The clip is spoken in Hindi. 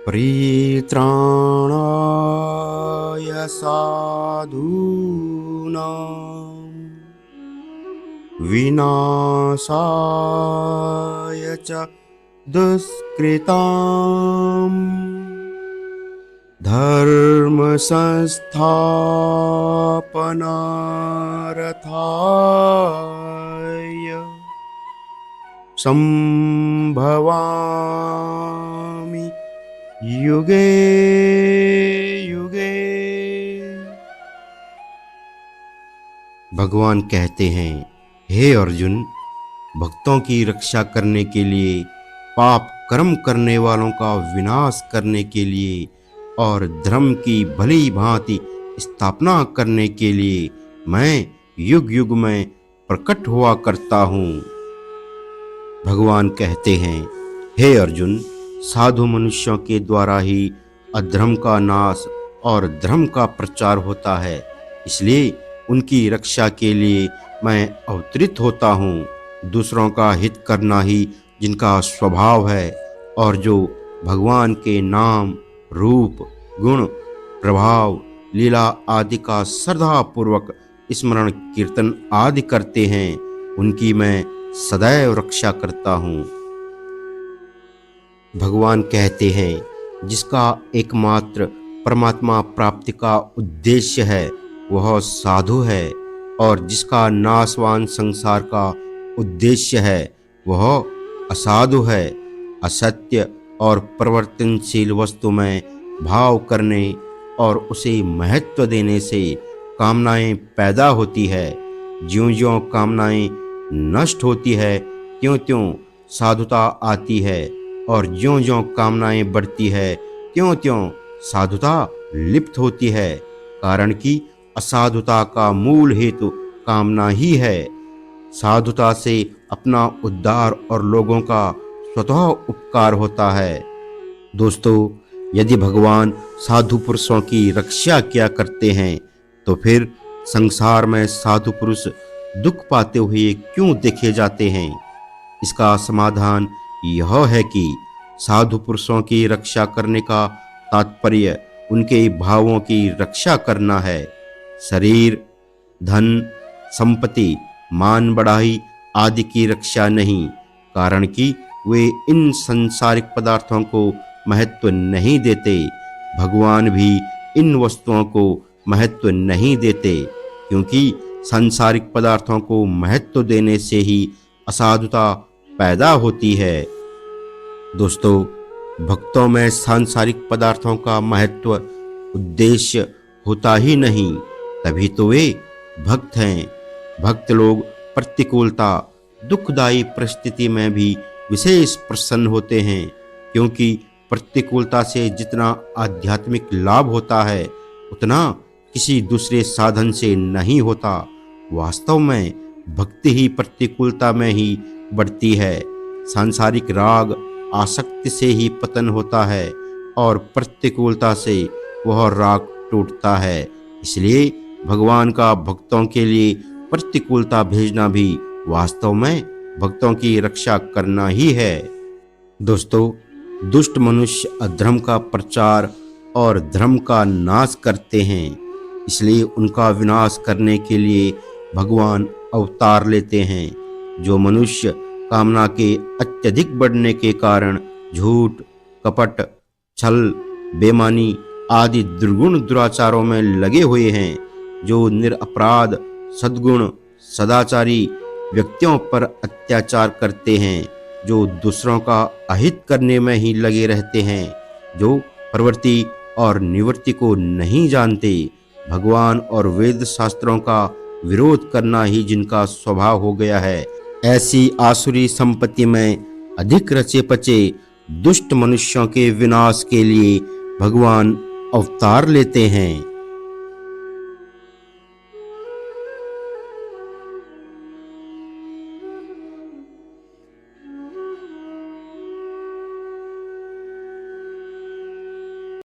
परित्राणाय साधूनां विनाशाय च दुष्कृतां धर्म संस्थापनार्थाय संभवामि युगे युगे। भगवान कहते हैं, हे अर्जुन, भक्तों की रक्षा करने के लिए, पाप कर्म करने वालों का विनाश करने के लिए और धर्म की भली भांति स्थापना करने के लिए मैं युग युग में प्रकट हुआ करता हूँ। भगवान कहते हैं, हे अर्जुन, साधु मनुष्यों के द्वारा ही अधर्म का नाश और धर्म का प्रचार होता है, इसलिए उनकी रक्षा के लिए मैं अवतरित होता हूँ। दूसरों का हित करना ही जिनका स्वभाव है और जो भगवान के नाम, रूप, गुण, प्रभाव, लीला आदि का श्रद्धापूर्वक स्मरण कीर्तन आदि करते हैं, उनकी मैं सदैव रक्षा करता हूँ। भगवान कहते हैं, जिसका एकमात्र परमात्मा प्राप्ति का उद्देश्य है वह साधु है, और जिसका नाशवान संसार का उद्देश्य है वह असाधु है। असत्य और परिवर्तनशील वस्तु में भाव करने और उसे महत्व देने से कामनाएं पैदा होती है। ज्यों-ज्यों कामनाएं नष्ट होती है त्यों-त्यों साधुता आती है, और ज्यों-ज्यों कामनाएं बढ़ती है त्यों-त्यों साधुता लिप्त होती है। कारण कि असाधुता का मूल हेतु कामना ही है। साधुता से अपना उद्धार और लोगों का स्वतः उपकार होता है। दोस्तों, यदि भगवान साधु पुरुषों की रक्षा किया करते हैं तो फिर संसार में साधु पुरुष दुख पाते हुए क्यों देखे जाते हैं? इसका समाधान यह है कि साधु पुरुषों की रक्षा करने का तात्पर्य उनके भावों की रक्षा करना है। शरीर, धन, संपत्ति, मान बढ़ाई आदि की रक्षा नहीं, कारण कि वे इन सांसारिक पदार्थों को महत्व नहीं देते। भगवान भी इन वस्तुओं को महत्व नहीं देते, क्योंकि सांसारिक पदार्थों को महत्व देने से ही असाधुता पैदा होती है। दोस्तों, भक्तों में सांसारिक पदार्थों का महत्व उद्देश्य होता ही नहीं, तभी तो वे भक्त हैं। भक्त लोग प्रतिकूलता, दुखदायी परिस्थिति में भी विशेष प्रसन्न होते हैं, क्योंकि प्रतिकूलता से जितना आध्यात्मिक लाभ होता है उतना किसी दूसरे साधन से नहीं होता। वास्तव में भक्ति ही प्रतिकूलता में ही बढ़ती है। सांसारिक राग, आसक्ति से ही पतन होता है और प्रतिकूलता से वह राग टूटता है। इसलिए भगवान का भक्तों के लिए प्रतिकूलता भेजना भी वास्तव में भक्तों की रक्षा करना ही है। दोस्तों, दुष्ट मनुष्य अधर्म का प्रचार और धर्म का नाश करते हैं, इसलिए उनका विनाश करने के लिए भगवान अवतार लेते हैं। जो मनुष्य कामना के अत्यधिक बढ़ने के कारण झूठ, कपट, छल, बेईमानी आदि दुर्गुण दुराचारों में लगे हुए हैं, जो निरपराध, सद्गुण, सदाचारी व्यक्तियों पर अत्याचार करते हैं, जो दूसरों का अहित करने में ही लगे रहते हैं, जो प्रवृत्ति और निवृत्ति को नहीं जानते, भगवान और वेद शास्त्रों का विरोध करना ही जिनका स्वभाव हो गया है, ऐसी आसुरी संपत्ति में अधिक रचे पचे दुष्ट मनुष्यों के विनाश के लिए भगवान अवतार लेते हैं।